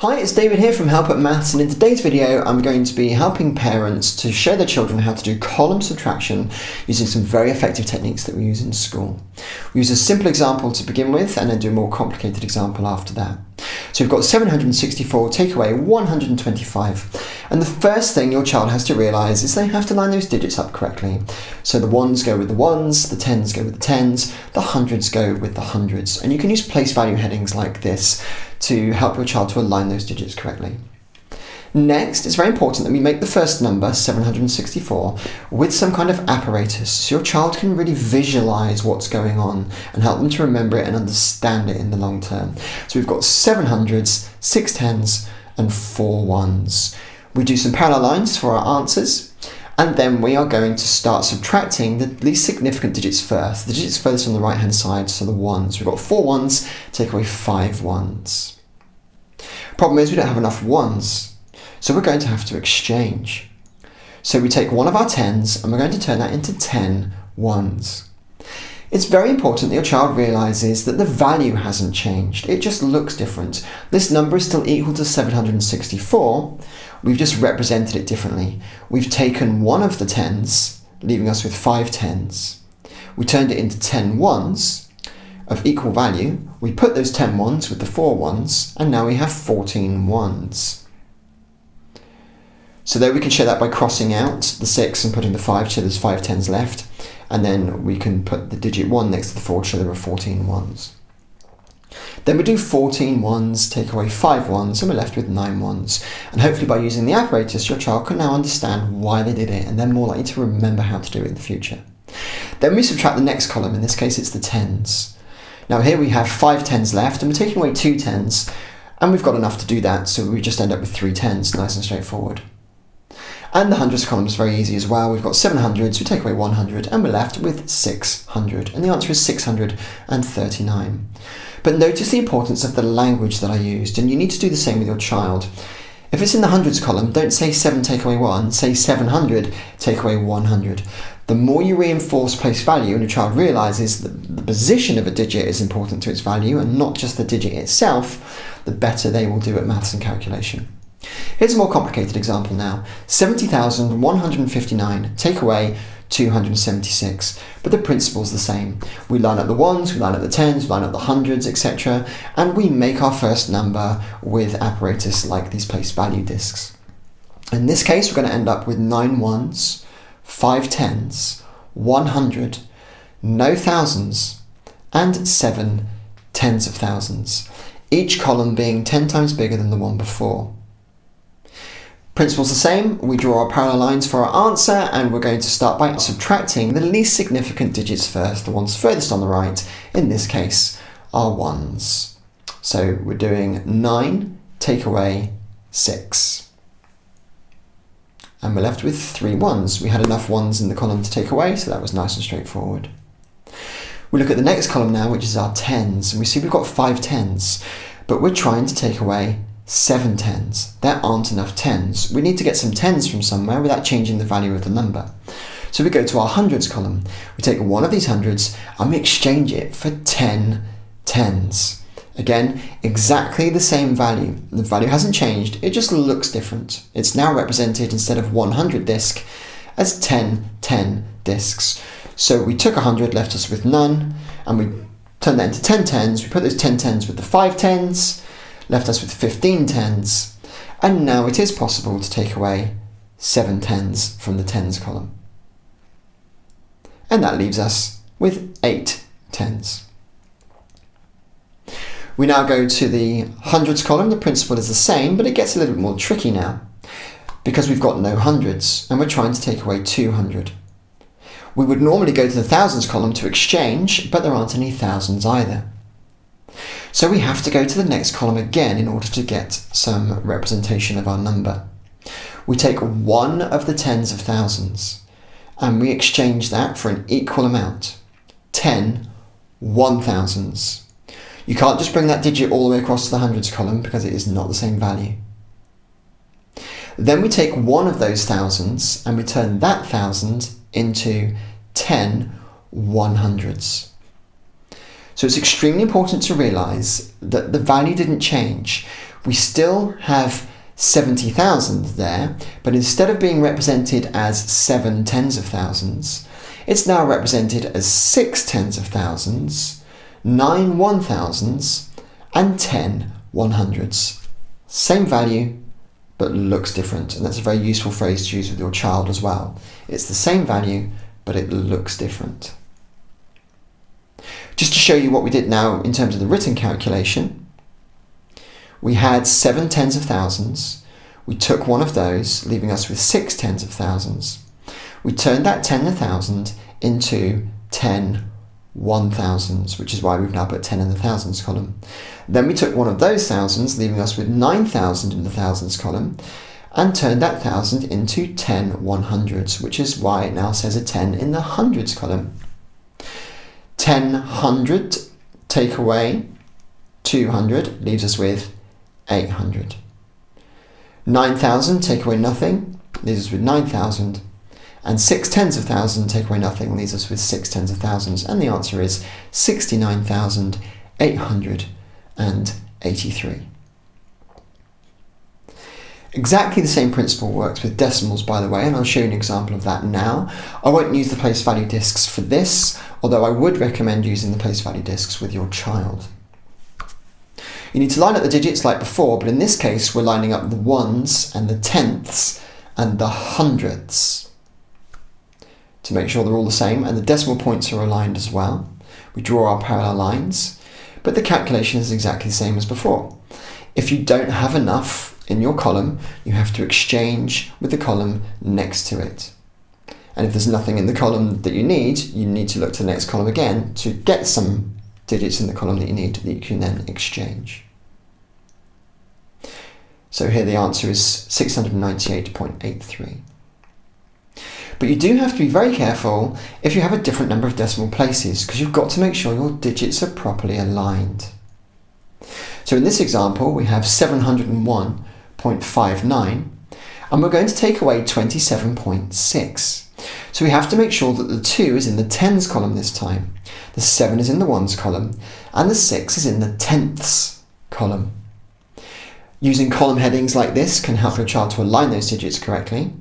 Hi, it's David here from Help at Maths, and in today's video I'm going to be helping parents to show their children how to do column subtraction using some very effective techniques that we use in school. We use a simple example to begin with and then do a more complicated example after that. So we've got 764 take away 125, and the first thing your child has to realise is they have to line those digits up correctly. So the ones go with the ones, the tens go with the tens, the hundreds go with the hundreds, and you can use place value headings like this to help your child to align those digits correctly. Next, it's very important that we make the first number, 764, with some kind of apparatus so your child can really visualise what's going on and help them to remember it and understand it in the long term. So we've got 700s, 6 tens and 4 ones. We do some parallel lines for our answers, and then we are going to start subtracting the least significant digits first. The digits furthest on the right hand side, so the ones. We've got 4 ones, take away 5 ones. Problem is we don't have enough ones, so we're going to have to exchange. So we take one of our tens and we're going to turn that into 10 ones. It's very important that your child realises that the value hasn't changed, it just looks different. This number is still equal to 764, we've just represented it differently. We've taken one of the tens, leaving us with 5 tens. We turned it into 10 ones of equal value. We put those 10 ones with the 4 ones, and now we have 14 ones. So there we can show that by crossing out the 6 and putting the 5 to show there's 5 tens left, and then we can put the digit 1 next to the 4 to show there are 14 ones. Then we do 14 ones, take away 5 ones, and we're left with 9 ones. And hopefully by using the apparatus, your child can now understand why they did it, and they're more likely to remember how to do it in the future. Then we subtract the next column, in this case it's the tens. Now here we have 5 tens left, and we're taking away 2 tens, and we've got enough to do that, so we just end up with 3 tens, nice and straightforward. And the hundreds column is very easy as well. We've got 700s, we take away 100, and we're left with 600. And the answer is 639. But notice the importance of the language that I used, and you need to do the same with your child. If it's in the hundreds column, don't say 7 take away 1, say 700 take away 100. The more you reinforce place value and your child realises that the position of a digit is important to its value and not just the digit itself, the better they will do at maths and calculation. Here's a more complicated example now. 70,159 take away 276, but the principle's the same. We line up the ones, we line up the tens, we line up the hundreds, etc., and we make our first number with apparatus like these place value discs. In this case, we're going to end up with 9 ones, 5 tens, 100, no thousands, and 7 tens of thousands, each column being 10 times bigger than the one before. Principle's the same. We draw our parallel lines for our answer, and we're going to start by subtracting the least significant digits first, the ones furthest on the right, in this case are ones. So we're doing 9 take away 6. And we're left with 3 ones. We had enough ones in the column to take away, so that was nice and straightforward. We look at the next column now, which is our tens, and we see we've got 5 tens, but we're trying to take away 7 tens. There aren't enough tens. We need to get some tens from somewhere without changing the value of the number. So we go to our hundreds column. We take one of these hundreds and we exchange it for 10 tens. Again, exactly the same value. The value hasn't changed, it just looks different. It's now represented, instead of 100 disc, as 10 discs. So we took 100, left us with none, and we turned that into 10 tens. We put those 10 tens with the 5 tens, left us with 15 tens, and now it is possible to take away 7 tens from the tens column. And that leaves us with 8 tens. We now go to the hundreds column. The principle is the same, but it gets a little bit more tricky now, because we've got no hundreds, and we're trying to take away 200. We would normally go to the thousands column to exchange, but there aren't any thousands either. So we have to go to the next column again in order to get some representation of our number. We take one of the tens of thousands and we exchange that for an equal amount, 10 1,000s. You can't just bring that digit all the way across to the hundreds column because it is not the same value. Then we take one of those thousands and we turn that 1,000 into 10 100s. So it's extremely important to realise that the value didn't change. We still have 70,000 there, but instead of being represented as 7 tens of thousands, it's now represented as 6 tens of thousands, 9 1,000s, and 10 100s. Same value, but looks different, and that's a very useful phrase to use with your child as well. It's the same value, but it looks different. Just to show you what we did now in terms of the written calculation, we had 7 tens of thousands. We took one of those, leaving us with 6 tens of thousands. We turned that 10 1,000 into 10 1,000s, which is why we've now put 10 in the thousands column. Then we took one of those thousands, leaving us with 9,000 in the thousands column, and turned that 1,000 into 10 100s, which is why it now says a 10 in the hundreds column. 10 100 take away 200 leaves us with 800. 9,000 take away nothing leaves us with 9,000. And 6 tens of thousand take away nothing leaves us with 6 tens of thousands. And the answer is 69,883. Exactly the same principle works with decimals, by the way, and I'll show you an example of that now. I won't use the place value discs for this, although I would recommend using the place value discs with your child. You need to line up the digits like before, but in this case we're lining up the ones and the tenths and the hundredths to make sure they're all the same, and the decimal points are aligned as well. We draw our parallel lines, but the calculation is exactly the same as before. If you don't have enough in your column, you have to exchange with the column next to it. And if there's nothing in the column that you need to look to the next column again to get some digits in the column that you need that you can then exchange. So here the answer is 698.83. But you do have to be very careful if you have a different number of decimal places, because you've got to make sure your digits are properly aligned. So in this example, we have 701.59, and we're going to take away 27.6. So we have to make sure that the 2 is in the tens column this time, the 7 is in the ones column, and the 6 is in the tenths column. Using column headings like this can help your child to align those digits correctly.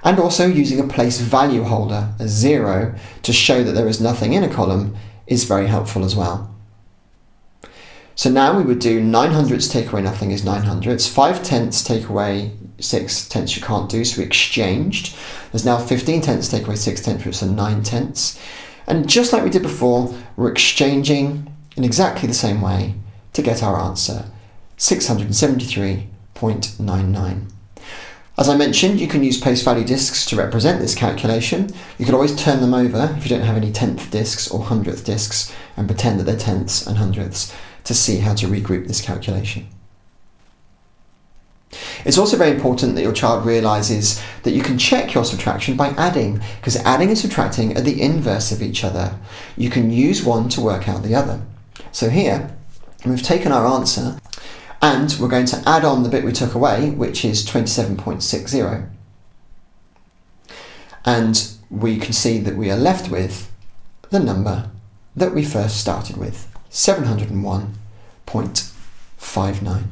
And also using a place value holder, a 0, to show that there is nothing in a column is very helpful as well. So now we would do 9 hundredths take away nothing is 9 hundredths, 5 tenths take away 6 tenths you can't do, so we exchanged. There's now 15 tenths take away 6 tenths, which are 9 tenths. And just like we did before, we're exchanging in exactly the same way to get our answer, 673.99. As I mentioned, you can use place value discs to represent this calculation. You could always turn them over if you don't have any tenth discs or hundredth discs and pretend that they're tenths and hundredths to see how to regroup this calculation. It's also very important that your child realises that you can check your subtraction by adding, because adding and subtracting are the inverse of each other. You can use one to work out the other. So here, we've taken our answer, and we're going to add on the bit we took away, which is 27.60. And we can see that we are left with the number that we first started with, 701.59.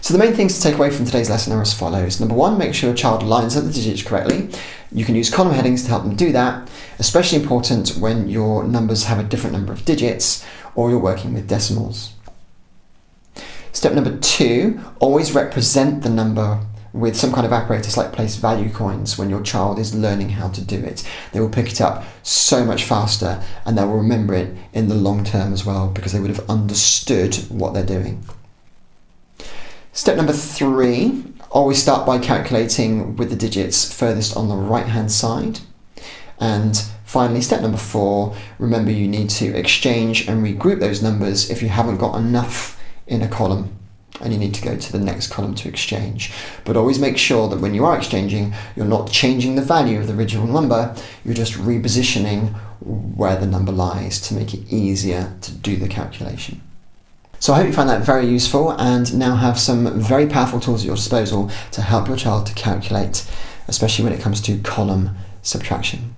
So the main things to take away from today's lesson are as follows. Number 1, make sure your child lines up the digits correctly. You can use column headings to help them do that, especially important when your numbers have a different number of digits or you're working with decimals. Step number 2, always represent the number with some kind of apparatus like place value coins when your child is learning how to do it. They will pick it up so much faster and they will remember it in the long term as well, because they would have understood what they're doing. Step number 3, always start by calculating with the digits furthest on the right hand side. And finally, step number 4, remember you need to exchange and regroup those numbers if you haven't got enough in a column and you need to go to the next column to exchange. But always make sure that when you are exchanging, you're not changing the value of the original number, you're just repositioning where the number lies to make it easier to do the calculation. So I hope you found that very useful and now have some very powerful tools at your disposal to help your child to calculate, especially when it comes to column subtraction.